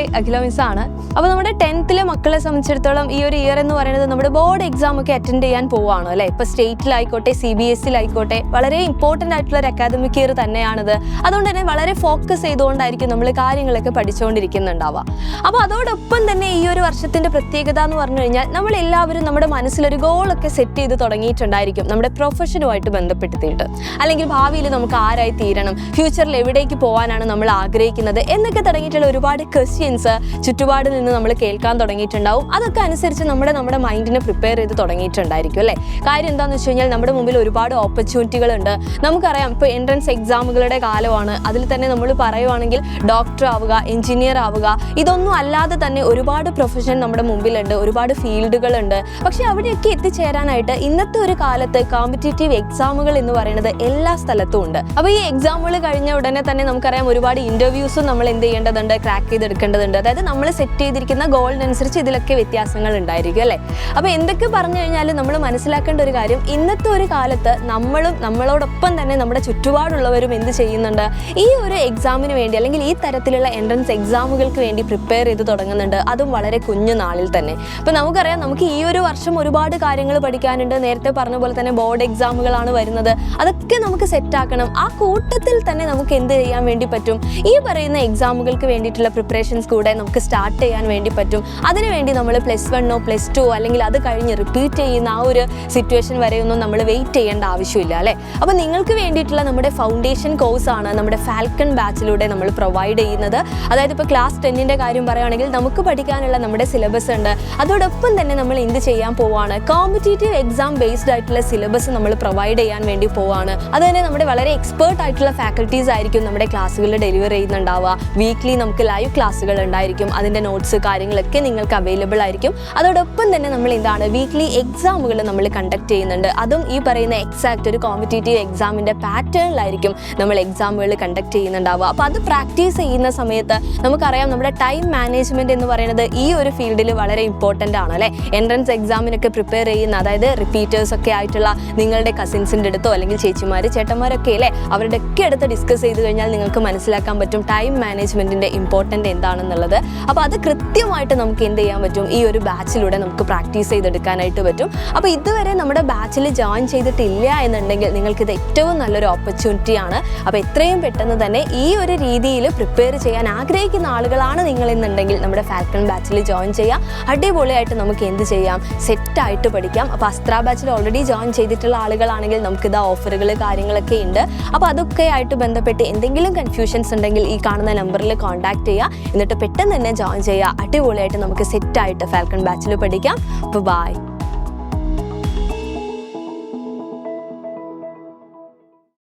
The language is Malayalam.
ഹായ്, അഖില മിസ് ആണ്. അപ്പോൾ നമ്മുടെ 10th മക്കളെ സംബന്ധിച്ചിടത്തോളം ഈ ഒരു ഇയർ എന്ന് പറയുന്നത് നമ്മുടെ ബോർഡ് എക്സാം ഒക്കെ അറ്റൻഡ് ചെയ്യാൻ പോവുകയാണ് അല്ലേ. ഇപ്പോൾ സ്റ്റേറ്റിലായിക്കോട്ടെ CBSE-യിലായിക്കോട്ടെ വളരെ ഇമ്പോർട്ടൻ്റ് ആയിട്ടുള്ള ഒരു അക്കാദമിക് ഇയർ തന്നെയാണിത്. അതുകൊണ്ട് തന്നെ വളരെ ഫോക്കസ് ചെയ്തുകൊണ്ടായിരിക്കും നമ്മൾ കാര്യങ്ങളൊക്കെ പഠിച്ചുകൊണ്ടിരിക്കുന്നുണ്ടാവുക. അപ്പോൾ അതോടൊപ്പം തന്നെ ഈ ഒരു വർഷത്തിൻ്റെ പ്രത്യേകത എന്ന് പറഞ്ഞു കഴിഞ്ഞാൽ നമ്മളെല്ലാവരും നമ്മുടെ മനസ്സിലൊരു ഗോളൊക്കെ സെറ്റ് ചെയ്ത് തുടങ്ങിയിട്ടുണ്ടായിരിക്കും നമ്മുടെ പ്രൊഫഷനുമായിട്ട് ബന്ധപ്പെടുത്തിയിട്ട്. അല്ലെങ്കിൽ ഭാവിയിൽ നമുക്ക് ആരായി തീരണം, ഫ്യൂച്ചറിൽ എവിടേക്ക് പോകാനാണ് നമ്മൾ ആഗ്രഹിക്കുന്നത് എന്നൊക്കെ തുടങ്ങിയിട്ടുള്ള ഒരുപാട് ക്വസ്റ്റ്യൻസ് ചുറ്റുപാട് നിന്ന് നമ്മൾ കേൾക്കാൻ തുടങ്ങിയിട്ടുണ്ടാവും. അതൊക്കെ അനുസരിച്ച് നമ്മുടെ മൈൻഡിനെ പ്രിപ്പയർ ചെയ്ത് തുടങ്ങിയിട്ടുണ്ടായിരിക്കും അല്ലേ. കാര്യം എന്താണെന്ന് വെച്ച് കഴിഞ്ഞാൽ നമ്മുടെ മുമ്പിൽ ഒരുപാട് ഓപ്പർച്യൂണിറ്റികളുണ്ട്. നമുക്കറിയാം ഇപ്പോൾ എൻട്രൻസ് എക്സാമുകളുടെ കാലമാണ്. അതിൽ തന്നെ നമ്മൾ പറയുവാണെങ്കിൽ ഡോക്ടർ ആവുക, എഞ്ചിനീയർ ആവുക, ഇതൊന്നും അല്ലാതെ തന്നെ ഒരുപാട് പ്രൊഫഷൻ നമ്മുടെ മുമ്പിലുണ്ട്, ഒരുപാട് ഫീൽഡുകളുണ്ട്. പക്ഷെ അവിടെയൊക്കെ എത്തിച്ചേരാനായിട്ട് ഇന്നത്തെ ഒരു കാലത്ത് കോമ്പറ്റേറ്റീവ് എക്സാമുകൾ എന്ന് പറയുന്നത് എല്ലാ സ്ഥലത്തും ഉണ്ട്. അപ്പോൾ ഈ എക്സാമുകൾ കഴിഞ്ഞ ഉടനെ തന്നെ നമുക്കറിയാം ഒരുപാട് ഇൻ്റർവ്യൂസും നമ്മൾ എന്ത് ചെയ്യേണ്ടതുണ്ട്, ക്രാക്ക് ചെയ്തെടുക്കേണ്ടതുണ്ട്. അതായത് നമ്മൾ സെറ്റ് ചെയ്തിരിക്കുന്ന ഗോളിനനുസരിച്ച് ഇതിലൊക്കെ വ്യത്യാസങ്ങൾ ഉണ്ടായിരിക്കും അല്ലേ. അപ്പോൾ എന്തൊക്കെ പറഞ്ഞു കഴിഞ്ഞാലും നമ്മൾ മനസ്സിലാക്കേണ്ട ഒരു കാര്യം, ഇന്നത്തെ ഒരു കാലത്ത് നമ്മളും നമ്മളോടൊപ്പം തന്നെ നമ്മുടെ ചുറ്റുപാടുള്ളവരും എന്ത് ചെയ്യുന്നുണ്ട്, ഈ ഒരു എക്സാമിന് വേണ്ടി അല്ലെങ്കിൽ ഈ തരത്തിലുള്ള എൻട്രൻസ് എക്സാമുകൾക്ക് വേണ്ടി പ്രിപ്പയർ ചെയ്ത് തുടങ്ങുന്നുണ്ട്. അതും വളരെ കുഞ്ഞു നാളിൽ തന്നെ. അപ്പോൾ നമുക്കറിയാം നമുക്ക് ഈ ഒരു വർഷം ഒരുപാട് കാര്യങ്ങൾ പഠിക്കാനുണ്ട്. നേരത്തെ പറഞ്ഞ പോലെ തന്നെ ബോർഡ് എക്സാമുകളാണ് വരുന്നത്. അതൊക്കെ നമുക്ക് സെറ്റാക്കണം. ആ കൂട്ടത്തിൽ തന്നെ നമുക്ക് എന്ത് ചെയ്യാൻ വേണ്ടി പറ്റും, ഈ പറയുന്ന എക്സാമുകൾക്ക് വേണ്ടിയിട്ടുള്ള പ്രിപ്പറേഷൻസ് കൂടെ നമുക്ക് സ്റ്റാർട്ട് ചെയ്യാൻ വേണ്ടി പറ്റും. അതിനുവേണ്ടി നമ്മൾ +1 +2 അല്ലെങ്കിൽ അത് കഴിഞ്ഞ് റിപ്പീറ്റ് ചെയ്യുന്ന ആ ഒരു സിറ്റുവേഷൻ വരെയൊന്നും നമ്മൾ വെയിറ്റ് ചെയ്യേണ്ട ആവശ്യമില്ല അല്ലേ. അപ്പോൾ നിങ്ങൾക്ക് വേണ്ടിയിട്ടുള്ള നമ്മുടെ ഫൗണ്ടേഷൻ കോഴ്സാണ് നമ്മുടെ ഫാൽക്കൺ ബാച്ചിലൂടെ നമ്മൾ പ്രൊവൈഡ് ചെയ്യുന്നത്. അതായത് ഇപ്പോൾ ക്ലാസ് 10ൻ്റെ കാര്യം പറയുകയാണെങ്കിൽ നമുക്ക് പഠിക്കാനുള്ള നമ്മുടെ സിലബസ് ഉണ്ട്. അതോടൊപ്പം തന്നെ നമ്മൾ എന്ത് ചെയ്യാൻ പോവുകയാണ്, കോമ്പറ്റേറ്റീവ് എക്സാം ബേസ്ഡ് ആയിട്ടുള്ള സിലബസ് നമ്മൾ പ്രൊവൈഡ് ചെയ്യാൻ വേണ്ടി പോവുകയാണ്. അത് തന്നെ നമ്മുടെ വളരെ എക്സ്പേർട്ട് ആയിട്ടുള്ള ഫാക്കൽറ്റീസ് ആയിരിക്കും നമ്മുടെ ക്ലാസ്സുകളിൽ ഡെലിവർ ചെയ്യുന്നുണ്ടാവുക. വീക്ക്ലി നമുക്ക് ലൈവ് ക്ലാസ്സുകൾ ഉണ്ടായിരിക്കും. അതിൻ്റെ നോട്ട്സ് കാര്യങ്ങളൊക്കെ നിങ്ങൾക്ക് അവൈലബിൾ ആയിരിക്കും. അതോടൊപ്പം തന്നെ നമ്മൾ എന്താണ് വീക്ക്ലി എക്സാമുകൾ നമ്മൾ കണ്ടക്ട് ചെയ്യുന്നുണ്ട്. അതും ഈ പറയുന്ന എക്സാക്റ്റ് ഒരു കോമ്പറ്റേറ്റീവ് എക്സാമിൻ്റെ പാറ്റേണിലായിരിക്കും നമ്മൾ എക്സാമുകൾ കണ്ടക്ട് ചെയ്യുന്നുണ്ടാവുക. അപ്പോൾ അത് പ്രാക്ടീസ് ചെയ്യുന്ന സമയത്ത് നമുക്കറിയാം നമ്മുടെ ടൈം മാനേജ്മെൻറ്റ് എന്ന് പറയുന്നത് ഈ ഒരു ഫീൽഡിൽ വളരെ ഇമ്പോർട്ടൻ്റ് ആണ് അല്ലേ. എൻട്രൻസ് എക്സാമിനൊക്കെ പ്രിപ്പയർ ചെയ്യുന്ന, അതായത് റിപ്പീറ്റേഴ്സ് ഒക്കെ ആയിട്ടുള്ള നിങ്ങളുടെ കസിൻസിൻ്റെ അടുത്തോ അല്ലെങ്കിൽ ചേച്ചിമാർ ചേട്ടന്മാരൊക്കെ അല്ലേ, അവരുടെ ഒക്കെ അടുത്ത് ഡിസ്കസ് ചെയ്ത് കഴിഞ്ഞാൽ നിങ്ങൾക്ക് മനസ്സിലാക്കാൻ പറ്റും ടൈം മാനേജ്മെൻറ്റിൻ്റെ ഇമ്പോർട്ടൻ്റ് എന്താണെന്നുള്ളത്. അപ്പോൾ അത് കൃത്യമായിട്ട് നമുക്ക് എന്ത് ചെയ്യാൻ പറ്റും, ഈ ഒരു ബാച്ചിലൂടെ നമുക്ക് പ്രാക്ടീസ് ചെയ്തെടുക്കാനായിട്ട് പറ്റും. അപ്പോൾ ഇതുവരെ നമ്മുടെ ബാച്ചിൽ ജോയിൻ ചെയ്തിട്ടില്ല എന്നുണ്ടെങ്കിൽ നിങ്ങൾക്കിത് ഏറ്റവും നല്ലൊരു ഓപ്പർച്യൂണിറ്റിയാണ്. അപ്പോൾ എത്രയും പെട്ടെന്ന് തന്നെ ഈ ഒരു രീതിയിൽ പ്രിപ്പയർ ചെയ്യാൻ ആഗ്രഹിക്കുന്ന ആളുകളാണ് നിങ്ങളെന്നുണ്ടെങ്കിൽ നമ്മുടെ ഫാൽക്കൺ ബാച്ചിൽ ജോയിൻ ചെയ്യാം. അടിപൊളിയായിട്ട് നമുക്ക് എന്ത് ചെയ്യാം, സെറ്റായിട്ട് പഠിക്കാം. അപ്പോൾ അസ്ത്ര ബാച്ചിൽ ഓൾറെഡി ജോയിൻ ചെയ്തിട്ടുള്ള ആളുകളാണെങ്കിൽ നമുക്കിത് ഓഫറുകൾ കാര്യങ്ങളൊക്കെ ഉണ്ട്. അപ്പോൾ അതൊക്കെ ആയിട്ട് ബന്ധപ്പെട്ട് എന്തെങ്കിലും കൺഫ്യൂഷൻസ് ഉണ്ടെങ്കിൽ ഈ കാണുന്ന നമ്പറിൽ കോൺടാക്ട് ചെയ്യുക. എന്നിട്ട് പെട്ടെന്ന് തന്നെ ജോയിൻ ചെയ്യുക. അടിപൊളിയായിട്ട് നമുക്ക് സെറ്റായിട്ട് ഫാൽക്കൺ ബാച്ചിൽ പഠിക്കാം. അപ്പോൾ ബൈ.